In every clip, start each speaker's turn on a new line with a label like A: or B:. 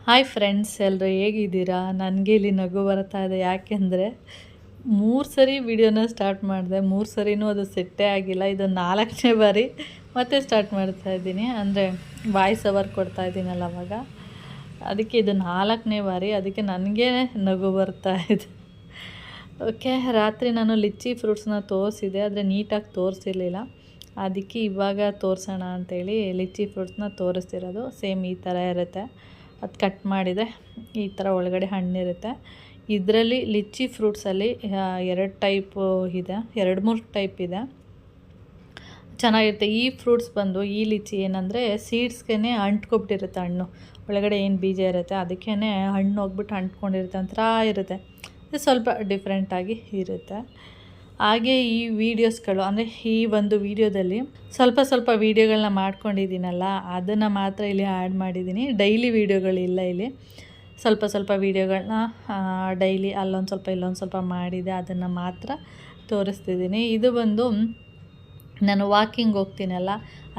A: Hi friends, ಎಲ್ಲರೂ ಹೇಗಿದ್ದೀರಾ? ನನಗೆ ಇಲ್ಲಿ ನಗು ಬರ್ತಾ ಇದೆ. ಯಾಕೆಂದರೆ 3 ಸರಿ ವಿಡಿಯೋನ ಸ್ಟಾರ್ಟ್ ಮಾಡಿದೆ, 3 ಸರಿನೂ ಅದು ಸೆಟ್ಟೇ ಆಗಿಲ್ಲ. ಇದು 4ನೇ ಬಾರಿ ಮತ್ತೆ ಸ್ಟಾರ್ಟ್ ಮಾಡ್ತಾ ಇದ್ದೀನಿ. ಅಂದರೆ ವಾಯ್ಸ್ ಓವರ್ ಕೊಡ್ತಾ ಇದ್ದೀನಲ್ಲ ಅವಾಗ, ಅದಕ್ಕೆ ಇದು 4ನೇ ಬಾರಿ. ಅದಕ್ಕೆ ನನಗೆ ನಗು ಬರ್ತಾ ಇದೆ. ಓಕೆ, ರಾತ್ರಿ ನಾನು ಲಿಚ್ಚಿ ಫ್ರೂಟ್ಸ್ನ ತೋರಿಸಿದೆ, ಆದರೆ ನೀಟಾಗಿ ತೋರಿಸಿರಲಿಲ್ಲ. ಅದಕ್ಕೆ ಇವಾಗ ತೋರಿಸೋಣ ಅಂಥೇಳಿ ಲಿಚ್ಚಿ ಫ್ರೂಟ್ಸ್ನ ತೋರಿಸ್ತಿರೋದು. ಸೇಮ್ ಈ ಥರ ಇರುತ್ತೆ. ಅದು ಕಟ್ ಮಾಡಿದರೆ ಈ ಥರ ಒಳಗಡೆ ಹಣ್ಣಿರುತ್ತೆ. ಇದರಲ್ಲಿ ಲಿಚ್ಚಿ ಫ್ರೂಟ್ಸಲ್ಲಿ 2 ಟೈಪು ಇದೆ, 2-3 ಟೈಪ್ ಇದೆ. ಚೆನ್ನಾಗಿರುತ್ತೆ. ಈ ಫ್ರೂಟ್ಸ್ ಬಂದು ಈ ಲಿಚ್ಚಿ ಏನಂದರೆ ಸೀಡ್ಸ್ಗೆ ಅಂಟ್ಕೊಬಿಟ್ಟಿರುತ್ತೆ. ಹಣ್ಣು ಒಳಗಡೆ ಏನು ಬೀಜ ಇರುತ್ತೆ ಅದಕ್ಕೇ ಹಣ್ಣು ಹೋಗ್ಬಿಟ್ಟು ಅಂಟ್ಕೊಂಡಿರುತ್ತೆ, ಒಂಥರ ಇರುತ್ತೆ. ಇದು ಸ್ವಲ್ಪ ಡಿಫ್ರೆಂಟಾಗಿ ಇರುತ್ತೆ. ಹಾಗೆ ಈ ವಿಡಿಯೋಸ್ಗಳು ಅಂದರೆ ಈ ಒಂದು ವಿಡಿಯೋದಲ್ಲಿ ಸ್ವಲ್ಪ ವೀಡಿಯೋಗಳನ್ನ ಮಾಡ್ಕೊಂಡಿದ್ದೀನಲ್ಲ, ಅದನ್ನು ಮಾತ್ರ ಇಲ್ಲಿ ಆ್ಯಡ್ ಮಾಡಿದ್ದೀನಿ. ಡೈಲಿ ವೀಡಿಯೋಗಳಿಲ್ಲ ಇಲ್ಲಿ. ಸ್ವಲ್ಪ ವೀಡಿಯೋಗಳನ್ನ ಡೈಲಿ ಅಲ್ಲೊಂದು ಸ್ವಲ್ಪ ಇಲ್ಲೊಂದು ಸ್ವಲ್ಪ ಮಾಡಿದೆ, ಅದನ್ನು ಮಾತ್ರ ತೋರಿಸ್ತಿದ್ದೀನಿ. ಇದು ಬಂದು ನಾನು ವಾಕಿಂಗ್ ಹೋಗ್ತೀನಲ್ಲ,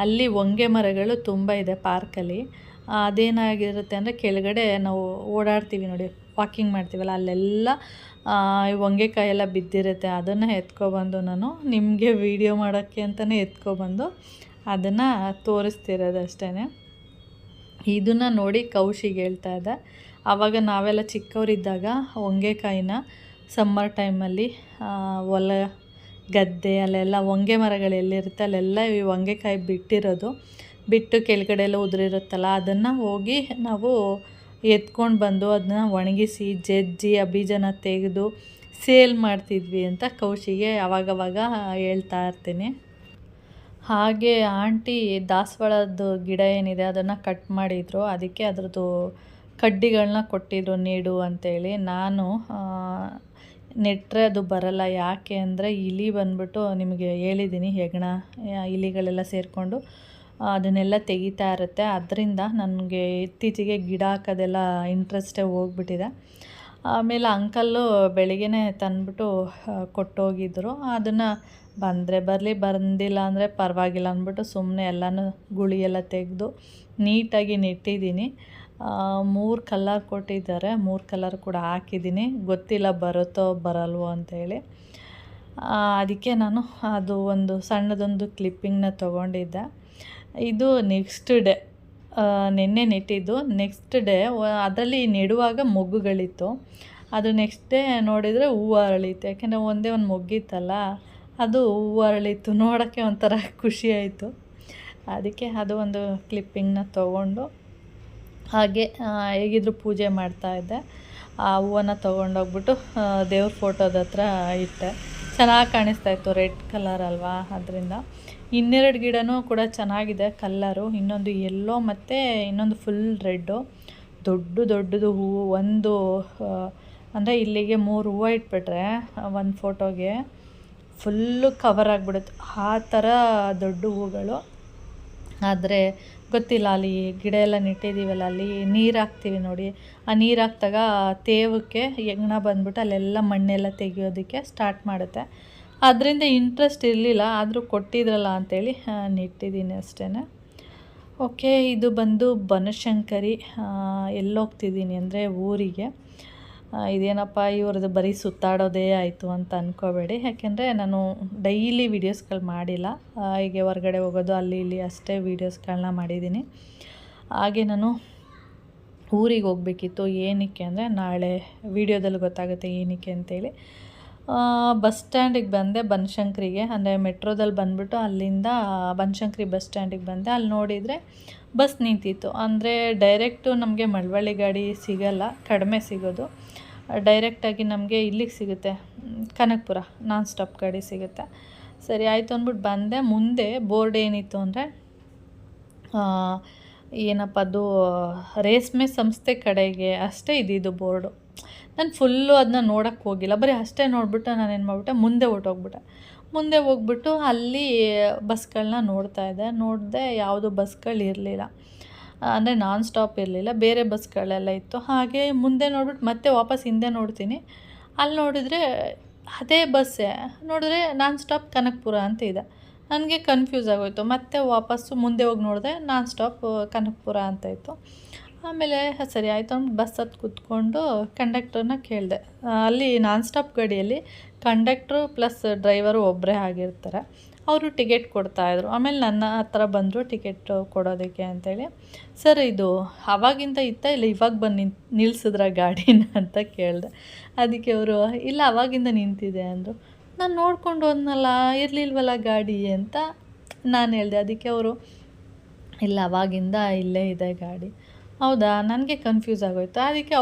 A: ಅಲ್ಲಿ ಹೊಂಗೆ ಮರಗಳು ತುಂಬ ಇದೆ ಪಾರ್ಕಲ್ಲಿ. ಅದೇನಾಗಿರುತ್ತೆ ಅಂದರೆ ಕೆಳಗಡೆ ನಾವು ಓಡಾಡ್ತೀವಿ ನೋಡಿ, ವಾಕಿಂಗ್ ಮಾಡ್ತೀವಲ್ಲ, ಅಲ್ಲೆಲ್ಲ ಹೊಂಗೆಕಾಯೆಲ್ಲ ಬಿದ್ದಿರುತ್ತೆ. ಅದನ್ನು ಎತ್ಕೊಬಂದು ನಾನು ನಿಮಗೆ ವೀಡಿಯೋ ಮಾಡೋಕ್ಕೆ ಅಂತಲೇ ಎತ್ಕೊಬಂದು ಅದನ್ನು ತೋರಿಸ್ತಿರೋದು ಅಷ್ಟೇ. ಇದನ್ನು ನೋಡಿ ಕೌಶಿಗೆ ಹೇಳ್ತಾ ಇದ್ದೆ, ಆವಾಗ ನಾವೆಲ್ಲ ಚಿಕ್ಕವರಿದ್ದಾಗ ಹೊಂಗೆಕಾಯಿನ ಸಮ್ಮರ್ ಟೈಮಲ್ಲಿ ಹೊಲ ಗದ್ದೆ ಅಲ್ಲೆಲ್ಲ ಹೊಂಗೆ ಮರಗಳು ಎಲ್ಲಿರುತ್ತೆ ಅಲ್ಲೆಲ್ಲ ಈ ಹೊಂಗೆಕಾಯಿ ಬಿಟ್ಟು ಕೆಳಗಡೆ ಎಲ್ಲ ಉದುರಿರುತ್ತಲ್ಲ, ಅದನ್ನು ಹೋಗಿ ನಾವು ಎತ್ಕೊಂಡು ಬಂದು ಅದನ್ನ ಒಣಗಿಸಿ ಜಜ್ಜಿ ಆ ಬೀಜನ ತೆಗೆದು ಸೇಲ್ ಮಾಡ್ತಿದ್ವಿ ಅಂತ ಕೌಶಿಗೆ ಆವಾಗವಾಗ ಹೇಳ್ತಾ ಇರ್ತೀನಿ. ಹಾಗೆ ಆಂಟಿ ದಾಸವಾಳದ ಗಿಡ ಏನಿದೆ ಅದನ್ನು ಕಟ್ ಮಾಡಿದರು, ಅದಕ್ಕೆ ಅದರದ್ದು ಕಡ್ಡಿಗಳನ್ನ ಕೊಟ್ಟಿದ್ರು ನೀಡು ಅಂತೇಳಿ. ನಾನು ನೆಟ್ಟರೆ ಅದು ಬರಲ್ಲ. ಯಾಕೆ ಅಂದರೆ ಇಲಿ ಬಂದ್ಬಿಟ್ಟು ನಿಮಗೆ ಹೇಳಿದ್ದೀನಿ, ಹೆಗ್ಣ ಇಲಿಗಳೆಲ್ಲ ಸೇರಿಕೊಂಡು ಅದನ್ನೆಲ್ಲ ತೆಗಿತಾ ಇರುತ್ತೆ. ಅದರಿಂದ ನನಗೆ ಇತ್ತೀಚೆಗೆ ಗಿಡ ಹಾಕೋದೆಲ್ಲ ಇಂಟ್ರೆಸ್ಟೇ ಹೋಗ್ಬಿಟ್ಟಿದೆ. ಆಮೇಲೆ ಅಂಕಲ್ಲು ಬೆಳಿಗ್ಗೆ ತಂದುಬಿಟ್ಟು ಕೊಟ್ಟೋಗಿದ್ದರು. ಅದನ್ನು ಬಂದರೆ ಬರಲಿ, ಬಂದಿಲ್ಲ ಅಂದರೆ ಪರವಾಗಿಲ್ಲ ಅಂದ್ಬಿಟ್ಟು ಸುಮ್ಮನೆ ಎಲ್ಲನೂ ಗುಳಿ ಎಲ್ಲ ತೆಗೆದು ನೀಟಾಗಿ ನೆಟ್ಟಿದ್ದೀನಿ. 3 ಕಲರ್ ಕೊಟ್ಟಿದ್ದಾರೆ, 3 ಕಲರ್ ಕೂಡ ಹಾಕಿದ್ದೀನಿ. ಗೊತ್ತಿಲ್ಲ ಬರುತ್ತೋ ಬರಲ್ವೋ ಅಂಥೇಳಿ. ಅದಕ್ಕೆ ನಾನು ಅದು ಒಂದು ಸಣ್ಣದೊಂದು ಕ್ಲಿಪ್ಪಿಂಗ್ನ ತೊಗೊಂಡಿದ್ದೆ. ಇದು ನೆಕ್ಸ್ಟ್ ಡೇ, ನಿನ್ನೆ ನೆಟ್ಟಿದ್ದು. ನೆಕ್ಸ್ಟ್ ಡೇ ಅದರಲ್ಲಿ ನೆಡುವಾಗ ಮೊಗ್ಗುಗಳಿತ್ತು. ಅದು ನೆಕ್ಸ್ಟ್ ಡೇ ನೋಡಿದರೆ ಹೂವು ಅರಳಿತ್ತು. ಯಾಕೆಂದರೆ ಒಂದೇ ಒಂದು ಮೊಗ್ಗಿತ್ತಲ್ಲ, ಅದು ಹೂವು ಅರಳಿತ್ತು. ನೋಡೋಕ್ಕೆ ಒಂಥರ ಖುಷಿಯಾಯಿತು. ಅದಕ್ಕೆ ಅದು ಒಂದು ಕ್ಲಿಪ್ಪಿಂಗ್ನ ತೊಗೊಂಡು ಹಾಗೆ ಹೇಗಿದ್ರು ಪೂಜೆ ಮಾಡ್ತಾಯಿದ್ದೆ. ಆ ಹೂವನ್ನು ತೊಗೊಂಡೋಗ್ಬಿಟ್ಟು ದೇವ್ರ ಫೋಟೋದ ಹತ್ರ ಇಟ್ಟೆ. ಚೆನ್ನಾಗಿ ಕಾಣಿಸ್ತಾಯಿತ್ತು, ರೆಡ್ ಕಲರ್ ಅಲ್ವಾ, ಅದರಿಂದ. 2 ಗಿಡನೂ ಕೂಡ ಚೆನ್ನಾಗಿದೆ ಕಲ್ಲರು. ಇನ್ನೊಂದು ಯೆಲ್ಲೋ ಮತ್ತು ಇನ್ನೊಂದು ಫುಲ್ ರೆಡ್ಡು. ದೊಡ್ಡದು ಹೂವು. ಒಂದು ಅಂದರೆ ಇಲ್ಲಿಗೆ 3 ಹೂವು ಇಟ್ಬಿಟ್ರೆ ಒಂದು ಫೋಟೋಗೆ ಫುಲ್ಲು ಕವರ್ ಆಗಿಬಿಡುತ್ತೆ, ಆ ಥರ ದೊಡ್ಡ ಹೂಗಳು. ಆದರೆ ಗೊತ್ತಿಲ್ಲ, ಅಲ್ಲಿ ಗಿಡ ಎಲ್ಲ ನೆಟ್ಟಿದ್ದೀವಲ್ಲ, ಅಲ್ಲಿ ನೀರು ಹಾಕ್ತೀವಿ ನೋಡಿ, ಆ ನೀರು ಹಾಕ್ದಾಗ ತೇವಕ್ಕೆ ಹೆಗ್ಣ ಬಂದ್ಬಿಟ್ಟು ಅಲ್ಲೆಲ್ಲ ಮಣ್ಣೆಲ್ಲ ತೆಗಿಯೋದಕ್ಕೆ ಸ್ಟಾರ್ಟ್ ಮಾಡುತ್ತೆ. ಅದರಿಂದ ಇಂಟ್ರೆಸ್ಟ್ ಇರಲಿಲ್ಲ, ಆದರೂ ಕೊಟ್ಟಿದ್ರಲ್ಲ ಅಂಥೇಳಿ ನೆಟ್ಟಿದ್ದೀನಿ ಅಷ್ಟೇ. ಓಕೆ, ಇದು ಬಂದು ಬನಶಂಕರಿ. ಎಲ್ಲೋಗ್ತಿದ್ದೀನಿ ಅಂದರೆ ಊರಿಗೆ. ಇದೇನಪ್ಪ ಇವ್ರದ್ದು ಬರೀ ಸುತ್ತಾಡೋದೇ ಆಯಿತು ಅಂತ ಅಂದ್ಕೋಬೇಡಿ. ಯಾಕೆಂದರೆ ನಾನು ಡೈಲಿ ವೀಡಿಯೋಸ್ಗಳು ಮಾಡಿಲ್ಲ, ಹೀಗೆ ಹೊರಗಡೆ ಹೋಗೋದು ಅಲ್ಲಿ ಇಲ್ಲಿ ಅಷ್ಟೇ ವೀಡಿಯೋಸ್ಗಳನ್ನ ಮಾಡಿದ್ದೀನಿ. ಹಾಗೆ ನಾನು ಊರಿಗೆ ಹೋಗಬೇಕಿತ್ತು. ಏನಕ್ಕೆ ಅಂದರೆ ನಾಳೆ ವೀಡಿಯೋದಲ್ಲಿ ಗೊತ್ತಾಗುತ್ತೆ ಏನಕ್ಕೆ ಅಂತೇಳಿ. ಬಸ್ ಸ್ಟ್ಯಾಂಡಿಗೆ ಬಂದೆ, ಬನಶಂಕರಿಗೆ. ಅಂದರೆ ಮೆಟ್ರೋದಲ್ಲಿ ಬಂದುಬಿಟ್ಟು ಅಲ್ಲಿಂದ ಬನಶಂಕರಿ ಬಸ್ ಸ್ಟ್ಯಾಂಡಿಗೆ ಬಂದೆ. ಅಲ್ಲಿ ನೋಡಿದರೆ ಬಸ್ ನಿಂತಿತ್ತು. ಅಂದರೆ ಡೈರೆಕ್ಟು ನಮಗೆ ಮಳವಳ್ಳಿ ಗಾಡಿ ಸಿಗೋಲ್ಲ, ಕಡಿಮೆ ಸಿಗೋದು. ಡೈರೆಕ್ಟಾಗಿ ನಮಗೆ ಇಲ್ಲಿಗೆ ಸಿಗುತ್ತೆ, ಕನಕಪುರ ನಾನ್ ಸ್ಟಾಪ್ ಗಾಡಿ ಸಿಗುತ್ತೆ. ಸರಿ ಆಯಿತು ಅಂದ್ಬಿಟ್ಟು ಬಂದೆ. ಮುಂದೆ ಬೋರ್ಡ್ ಏನಿತ್ತು ಅಂದರೆ ಏನಪ್ಪ ಅದು ರೇಷ್ಮೆ ಸಂಸ್ಥೆ ಕಡೆಗೆ ಅಷ್ಟೇ ಇದ್ದಿದ್ದು ಬೋರ್ಡು. ನಾನು ಫುಲ್ಲು ಅದನ್ನ ನೋಡೋಕ್ಕೆ ಹೋಗಿಲ್ಲ, ಬರೀ ಅಷ್ಟೇ ನೋಡಿಬಿಟ್ಟು ನಾನೇನು ಮಾಡಿಬಿಟ್ಟೆ, ಮುಂದೆ ಹೋಗ್ಬಿಟ್ಟು ಅಲ್ಲಿ ಬಸ್ಗಳನ್ನ ನೋಡಿದೆ. ಯಾವುದು ಬಸ್ಗಳು ಇರಲಿಲ್ಲ, ಅಂದರೆ ನಾನ್ ಸ್ಟಾಪ್ ಇರಲಿಲ್ಲ, ಬೇರೆ ಬಸ್ಗಳೆಲ್ಲ ಇತ್ತು. ಹಾಗೆ ಮುಂದೆ ನೋಡ್ಬಿಟ್ಟು ಮತ್ತೆ ವಾಪಸ್ ಹಿಂದೆ ನೋಡ್ತೀನಿ, ಅಲ್ಲಿ ನೋಡಿದರೆ ಅದೇ ಬಸ್ಸೇ, ನೋಡಿದ್ರೆ ನಾನ್ ಸ್ಟಾಪ್ ಕನಕಪುರ ಅಂತ ಇದೆ. ನನಗೆ ಕನ್ಫ್ಯೂಸ್ ಆಗೋಯಿತು. ಮತ್ತೆ ವಾಪಸ್ಸು ಮುಂದೆ ಹೋಗಿ ನೋಡಿದೆ, ನಾನ್ ಸ್ಟಾಪ್ ಕನಕಪುರ ಅಂತ ಇತ್ತು. ಆಮೇಲೆ ಸರಿ ಆಯಿತು ಅಂದ್ಬಿಟ್ಟು ಬಸ್ ಹತ್ತಿ ಕೂತ್ಕೊಂಡು ಕಂಡಕ್ಟರ್ನ ಕೇಳಿದೆ. ಅಲ್ಲಿ ನಾನ್ ಸ್ಟಾಪ್ ಗಾಡಿಯಲ್ಲಿ ಕಂಡಕ್ಟ್ರು ಪ್ಲಸ್ ಡ್ರೈವರು ಒಬ್ಬರೇ ಆಗಿರ್ತಾರೆ. ಅವರು ಟಿಕೆಟ್ ಕೊಡ್ತಾಯಿದ್ರು. ಆಮೇಲೆ ನನ್ನ ಹತ್ರ ಬಂದರು ಟಿಕೆಟ್ ಕೊಡೋದಕ್ಕೆ ಅಂತೇಳಿ. ಸರ್ ಇದು ಆವಾಗಿಂದ ಇತ್ತಾ ಇಲ್ಲ ಇವಾಗ ಬಂದು ನಿಲ್ಸಿದ್ರ ಗಾಡಿನ ಅಂತ ಕೇಳಿದೆ. ಅದಕ್ಕೆ ಅವರು ಇಲ್ಲ ಆವಾಗಿಂದ ನಿಂತಿದೆ ಅಂದರು. ನಾನು ನೋಡ್ಕೊಂಡು ಹೋದ್ನಲ್ಲ ಇರಲಿಲ್ವಲ್ಲ ಗಾಡಿ ಅಂತ ನಾನು ಹೇಳಿದೆ. ಅದಕ್ಕೆ ಅವರು ಇಲ್ಲ ಆವಾಗಿಂದ ಇಲ್ಲೇ ಇದೆ ಗಾಡಿ. ಹೌದಾ, ನನಗೆ ಕನ್ಫ್ಯೂಸ್ ಆಗೋಯ್ತು. ಅದಕ್ಕೆ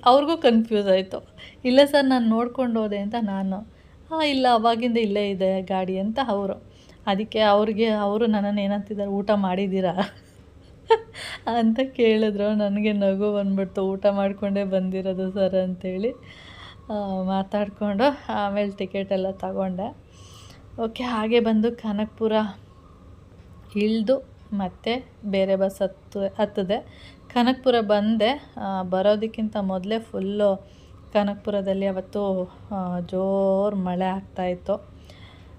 A: ಅವ್ರಿಗೂ ಕನ್ಫ್ಯೂಸ್ ಆಯಿತು. ಇಲ್ಲ ಸರ್ ನಾನು ನೋಡ್ಕೊಂಡು ಹೋದೆ ಅಂತ ನಾನು. ಇಲ್ಲ ಆವಾಗಿಂದ ಇಲ್ಲೇ ಇದೆ ಗಾಡಿ ಅಂತ ಅವರು. ಅದಕ್ಕೆ ಅವರು ನನ್ನನ್ನು ಏನಂತಿದ್ದಾರೆ, ಊಟ ಮಾಡಿದ್ದೀರಾ ಅಂತ ಕೇಳಿದ್ರು. ನನಗೆ ನಗು ಬಂದ್ಬಿಡ್ತು. ಊಟ ಮಾಡಿಕೊಂಡೇ ಬಂದಿರೋದು ಸರ್ ಅಂಥೇಳಿ ಮಾತಾಡಿಕೊಂಡು ಆಮೇಲೆ ಟಿಕೆಟೆಲ್ಲ ತಗೊಂಡೆ. ಓಕೆ, ಹಾಗೆ ಬಂದು ಕನಕಪುರ ಇಳಿದು ಮತ್ತೆ ಬೇರೆ ಬಸ್ ಹತ್ತಿದೆ. ಕನಕಪುರ ಬಂದೆ. ಬರೋದಕ್ಕಿಂತ ಮೊದಲೇ ಫುಲ್ಲು ಕನಕಪುರದಲ್ಲಿ ಅವತ್ತು ಜೋರು ಮಳೆ ಆಗ್ತಾಯಿತ್ತು.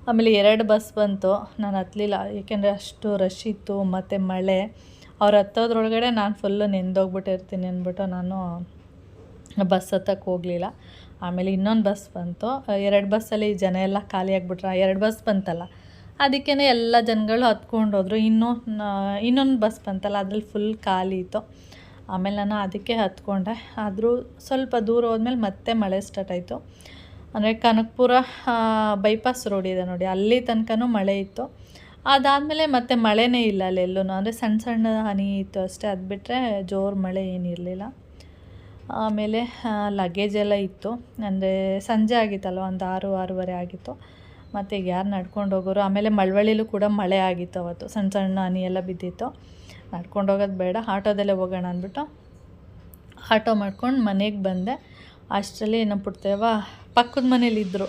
A: ಆಮೇಲೆ 2 ಬಸ್ ಬಂತು. ನಾನು ಹತ್ತಲಿಲ್ಲ, ಏಕೆಂದರೆ ಅಷ್ಟು ರಶ್ ಇತ್ತು ಮತ್ತು ಮಳೆ. ಅವ್ರು ಹತ್ತೋದ್ರೊಳಗಡೆ ನಾನು ಫುಲ್ಲು ನೆಂದೋಗ್ಬಿಟ್ಟಿರ್ತೀನಿ ಅಂದ್ಬಿಟ್ಟು ನಾನು ಬಸ್ ಹತ್ತಕ್ಕೆ ಹೋಗಲಿಲ್ಲ. ಆಮೇಲೆ ಇನ್ನೊಂದು ಬಸ್ ಬಂತು. 2 ಬಸ್ಸಲ್ಲಿ ಜನ ಎಲ್ಲ ಖಾಲಿ ಆಗಿಬಿಟ್ರು. 2 ಬಸ್ ಬಂತಲ್ಲ, ಅದಕ್ಕೇ ಎಲ್ಲ ಜನಗಳು ಹತ್ಕೊಂಡು ಹೋದರು. ಇನ್ನೊಂದು ಬಸ್ ಬಂತಲ್ಲ, ಅದ್ರಲ್ಲಿ ಫುಲ್ ಖಾಲಿ ಇತ್ತು. ಆಮೇಲೆ ನಾನು ಅದಕ್ಕೆ ಹತ್ಕೊಂಡೆ. ಆದರೂ ಸ್ವಲ್ಪ ದೂರ ಹೋದ್ಮೇಲೆ ಮತ್ತೆ ಮಳೆ ಸ್ಟಾರ್ಟ್ ಆಯಿತು. ಅಂದರೆ ಕನಕಪುರ ಬೈಪಾಸ್ ರೋಡ್ ಇದೆ ನೋಡಿ, ಅಲ್ಲಿ ತನಕನೂ ಮಳೆ ಇತ್ತು. ಅದಾದಮೇಲೆ ಮತ್ತೆ ಮಳೆನೇ ಇಲ್ಲ ಅಲ್ಲೆಲ್ಲೂ. ಅಂದರೆ ಸಣ್ಣ ಸಣ್ಣ ಹನಿ ಇತ್ತು ಅಷ್ಟೇ. ಅದು ಬಿಟ್ಟರೆ ಜೋರು ಮಳೆ ಏನಿರಲಿಲ್ಲ. ಆಮೇಲೆ ಲಗೇಜ್ ಎಲ್ಲ ಇತ್ತು. ಅಂದರೆ ಸಂಜೆ ಆಗಿತ್ತಲ್ವ, ಒಂದು 6-6:30 ಆಗಿತ್ತು. ಮತ್ತು ಈಗ ಯಾರು ನಡ್ಕೊಂಡು ಹೋಗೋರು. ಆಮೇಲೆ ಮಳವಳ್ಳಿಲೂ ಕೂಡ ಮಳೆ ಆಗಿತ್ತು ಅವತ್ತು. ಸಣ್ಣ ಸಣ್ಣ ಹನಿ ಎಲ್ಲ ಬಿದ್ದಿತ್ತು. ನಡ್ಕೊಂಡು ಹೋಗೋದು ಬೇಡ, ಆಟೋದಲ್ಲೇ ಹೋಗೋಣ ಅಂದ್ಬಿಟ್ಟು ಆಟೋ ಮಾಡ್ಕೊಂಡು ಮನೆಗೆ ಬಂದೆ. ಅಷ್ಟರಲ್ಲಿ ನಮ್ಮ ಪುಟ್ಟದೇವ ಪಕ್ಕದ ಮನೇಲಿದ್ದರು.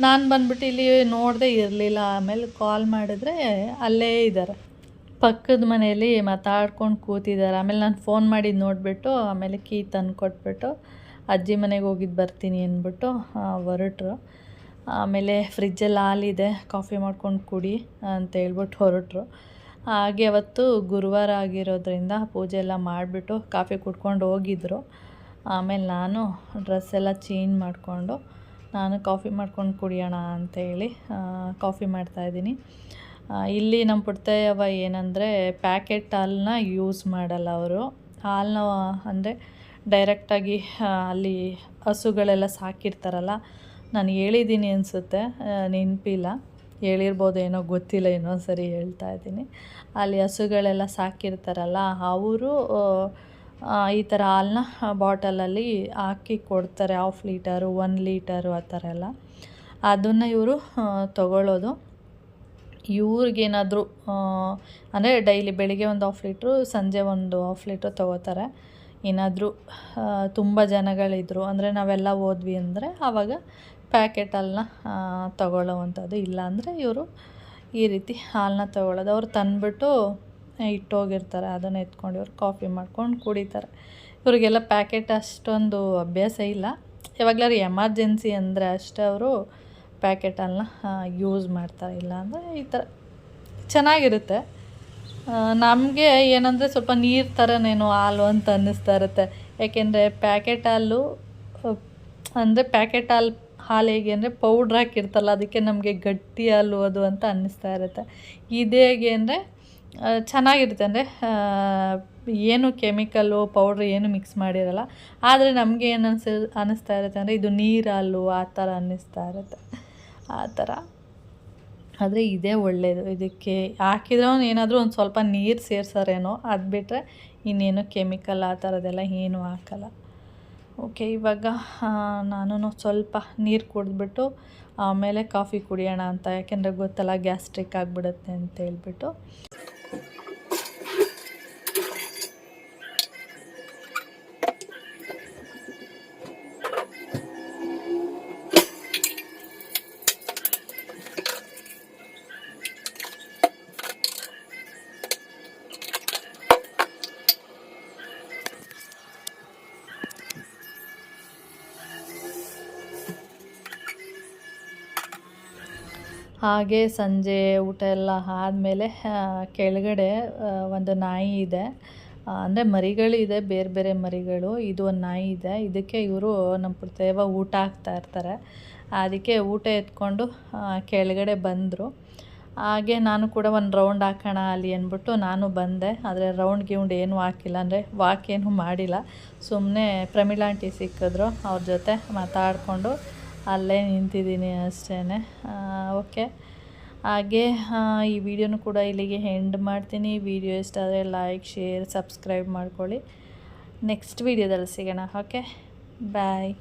A: ನಾನು ಬಂದ್ಬಿಟ್ಟು ಇಲ್ಲಿ ನೋಡದೆ ಇರಲಿಲ್ಲ. ಆಮೇಲೆ ಕಾಲ್ ಮಾಡಿದ್ರೆ ಅಲ್ಲೇ ಇದ್ದಾರೆ, ಪಕ್ಕದ ಮನೆಯಲ್ಲಿ ಮಾತಾಡ್ಕೊಂಡು ಕೂತಿದ್ದಾರೆ. ಆಮೇಲೆ ನಾನು ಫೋನ್ ಮಾಡಿ ನೋಡಿಬಿಟ್ಟು ಆಮೇಲೆ ಕೀ ತಂದು ಕೊಟ್ಬಿಟ್ಟು ಅಜ್ಜಿ ಮನೆಗೆ ಹೋಗಿದ್ದು ಬರ್ತೀನಿ ಅಂದ್ಬಿಟ್ಟು ಹೊರಟ್ರು. ಆಮೇಲೆ ಫ್ರಿಜ್ಜಲ್ಲಿ ಹಾಲಿದೆ, ಕಾಫಿ ಮಾಡ್ಕೊಂಡು ಕುಡಿ ಅಂತ ಹೇಳ್ಬಿಟ್ಟು ಹೊರಟ್ರು. ಹಾಗೆ ಅವತ್ತು ಗುರುವಾರ ಆಗಿರೋದ್ರಿಂದ ಪೂಜೆ ಎಲ್ಲ ಮಾಡಿಬಿಟ್ಟು ಕಾಫಿ ಕುಡ್ಕೊಂಡು ಹೋಗಿದ್ರು. ಆಮೇಲೆ ನಾನು ಡ್ರೆಸ್ ಎಲ್ಲ ಚೇಂಜ್ ಮಾಡಿಕೊಂಡು ನಾನು ಕಾಫಿ ಮಾಡ್ಕೊಂಡು ಕುಡಿಯೋಣ ಅಂಥೇಳಿ ಕಾಫಿ ಮಾಡ್ತಾಯಿದ್ದೀನಿ. ಇಲ್ಲಿ ನಮ್ಮ ಪುಟ್ಟಯ್ಯವ ಏನಂದರೆ ಪ್ಯಾಕೆಟ್ ಹಾಲನ್ನ ಯೂಸ್ ಮಾಡಲ್ಲ ಅವರು. ಹಾಲನ್ನ ಅಂದರೆ ಡೈರೆಕ್ಟಾಗಿ ಅಲ್ಲಿ ಹಸುಗಳೆಲ್ಲ ಸಾಕಿರ್ತಾರಲ್ಲ, ನಾನು ಹೇಳಿದ್ದೀನಿ ಅನಿಸುತ್ತೆ, ನೆನಪಿಲ್ಲ, ಹೇಳಿರ್ಬೋದೇನೋ ಗೊತ್ತಿಲ್ಲ, ಇನ್ನೊಂದು ಸರಿ ಹೇಳ್ತಾ ಇದ್ದೀನಿ. ಅಲ್ಲಿ ಹಸುಗಳೆಲ್ಲ ಸಾಕಿರ್ತಾರಲ್ಲ ಅವರು ಈ ಥರ ಹಾಲನ್ನ ಬಾಟಲಲ್ಲಿ ಹಾಕಿ ಕೊಡ್ತಾರೆ. 1/2 ಲೀಟರು 1 ಲೀಟರು ಆ ಥರ ಎಲ್ಲ. ಅದನ್ನು ಇವರು ತಗೊಳ್ಳೋದು. ಇವ್ರಿಗೇನಾದರೂ ಅಂದರೆ ಡೈಲಿ ಬೆಳಿಗ್ಗೆ ಒಂದು 1/2 ಲೀಟ್ರು, ಸಂಜೆ ಒಂದು 1/2 ಲೀಟ್ರು ತೊಗೋತಾರೆ. ಏನಾದರೂ ತುಂಬ ಜನಗಳಿದ್ರು ಅಂದರೆ ನಾವೆಲ್ಲ ಹೋದ್ವಿ ಅಂದರೆ ಆವಾಗ ಪ್ಯಾಕೆಟ್ ಹಾಲನ್ನ ತಗೊಳ್ಳೋವಂಥದ್ದು. ಇಲ್ಲಾಂದರೆ ಇವರು ಈ ರೀತಿ ಹಾಲನ್ನ ತೊಗೊಳ್ಳೋದು. ಅವ್ರು ತಂದುಬಿಟ್ಟು ಇಟ್ಟೋಗಿರ್ತಾರೆ, ಅದನ್ನು ಎತ್ಕೊಂಡು ಇವ್ರು ಕಾಫಿ ಮಾಡ್ಕೊಂಡು ಕುಡಿತಾರೆ. ಇವರಿಗೆಲ್ಲ ಪ್ಯಾಕೆಟ್ ಅಷ್ಟೊಂದು ಅಭ್ಯಾಸ ಇಲ್ಲ. ಯಾವಾಗಲಾದ್ರು ಎಮರ್ಜೆನ್ಸಿ ಅಂದರೆ ಅಷ್ಟೇ ಅವರು ಪ್ಯಾಕೆಟ್ ಹಾಲನ್ನ ಯೂಸ್ ಮಾಡ್ತಾರೆ. ಇಲ್ಲ ಅಂದರೆ ಈ ಥರ ಚೆನ್ನಾಗಿರುತ್ತೆ. ನಮಗೆ ಏನಂದರೆ ಸ್ವಲ್ಪ ನೀರು ಥರನೇನೋ ಹಾಲು ಅಂತ ಅನ್ನಿಸ್ತಾ ಇರುತ್ತೆ. ಯಾಕೆಂದರೆ ಪ್ಯಾಕೆಟ್ ಹಾಲು ಅಂದರೆ ಪ್ಯಾಕೆಟ್ ಹಾಲು ಹೇಗೆ ಅಂದರೆ ಪೌಡ್ರ್ ಹಾಕಿರ್ತಲ್ಲ, ಅದಕ್ಕೆ ನಮಗೆ ಗಟ್ಟಿ ಹಾಲು ಅದು ಅಂತ ಅನ್ನಿಸ್ತಾ ಇರುತ್ತೆ. ಇದು ಹೇಗೆ ಅಂದರೆ ಚೆನ್ನಾಗಿರುತ್ತೆ. ಅಂದರೆ ಏನು ಕೆಮಿಕಲ್ಲು ಪೌಡ್ರ್ ಏನು ಮಿಕ್ಸ್ ಮಾಡಿರಲ್ಲ. ಆದರೆ ನಮಗೆ ಏನು ಅನ್ನಿಸ್ತಾ ಇರುತ್ತೆ ಅಂದರೆ ಇದು ನೀರು ಹಾಲು ಆ ಥರ ಅನ್ನಿಸ್ತಾ ಇರುತ್ತೆ, ಆ ಥರ. ಆದರೆ ಇದೇ ಒಳ್ಳೆಯದು. ಇದಕ್ಕೆ ಹಾಕಿದ್ರೆ ಏನಾದರೂ ಒಂದು ಸ್ವಲ್ಪ ನೀರು ಸೇರಿಸಾರೇನೋ, ಅದು ಬಿಟ್ಟರೆ ಇನ್ನೇನು ಕೆಮಿಕಲ್ ಆ ಥರದ್ದೆಲ್ಲ ಏನೂ ಹಾಕಲ್ಲ. ಓಕೆ, ಇವಾಗ ನಾನು ಸ್ವಲ್ಪ ನೀರು ಕುಡಿದ್ಬಿಟ್ಟು ಆಮೇಲೆ ಕಾಫಿ ಕುಡಿಯೋಣ ಅಂತ. ಯಾಕೆಂದರೆ ಗೊತ್ತಲ್ಲ ಗ್ಯಾಸ್ಟ್ರಿಕ್ ಆಗಿಬಿಡುತ್ತೆ ಅಂತ ಹೇಳ್ಬಿಟ್ಟು. ಹಾಗೆ ಸಂಜೆ ಊಟ ಎಲ್ಲ ಆದಮೇಲೆ ಕೆಳಗಡೆ ಒಂದು ನಾಯಿ ಇದೆ, ಅಂದರೆ ಮರಿಗಳಿದೆ, ಬೇರೆ ಬೇರೆ ಮರಿಗಳು. ಇದು ಒಂದು ನಾಯಿ ಇದೆ. ಇದಕ್ಕೆ ಇವರು ನಮ್ಮ ಪುರ್ತೇವ ಊಟ ಹಾಕ್ತಾ ಇರ್ತಾರೆ. ಅದಕ್ಕೆ ಊಟ ಎತ್ಕೊಂಡು ಕೆಳಗಡೆ ಬಂದರು. ಹಾಗೆ ನಾನು ಕೂಡ ಒಂದು ರೌಂಡ್ ಹಾಕೋಣ ಅಲ್ಲಿ ಅಂದ್ಬಿಟ್ಟು ನಾನು ಬಂದೆ. ಆದರೆ ರೌಂಡ್ ಗಿೌಂಡ್ ಏನೂ ಹಾಕಿಲ್ಲ, ಅಂದರೆ ವಾಕ್ ಏನೂ ಮಾಡಿಲ್ಲ. ಸುಮ್ಮನೆ ಪ್ರಮೀಳಾ ಆಂಟಿ ಸಿಕ್ಕಿದ್ರು, ಅವ್ರ ಜೊತೆ ಮಾತಾಡಿಕೊಂಡು ಅಲ್ಲೇ ನಿಂತಿದ್ದೀನಿ ಅಷ್ಟೇ. ಓಕೆ, ಹಾಗೆ ಈ ವಿಡಿಯೋನು ಕೂಡ ಇಲ್ಲಿಗೆ ಎಂಡ್ ಮಾಡ್ತೀನಿ. ವಿಡಿಯೋ ಇಷ್ಟ ಆದರೆ ಲೈಕ್, ಶೇರ್, ಸಬ್ಸ್ಕ್ರೈಬ್ ಮಾಡ್ಕೊಳ್ಳಿ. ನೆಕ್ಸ್ಟ್ ವಿಡಿಯೋದಲ್ಲಿ ಸಿಗೋಣ. ಓಕೆ, ಬಾಯ್.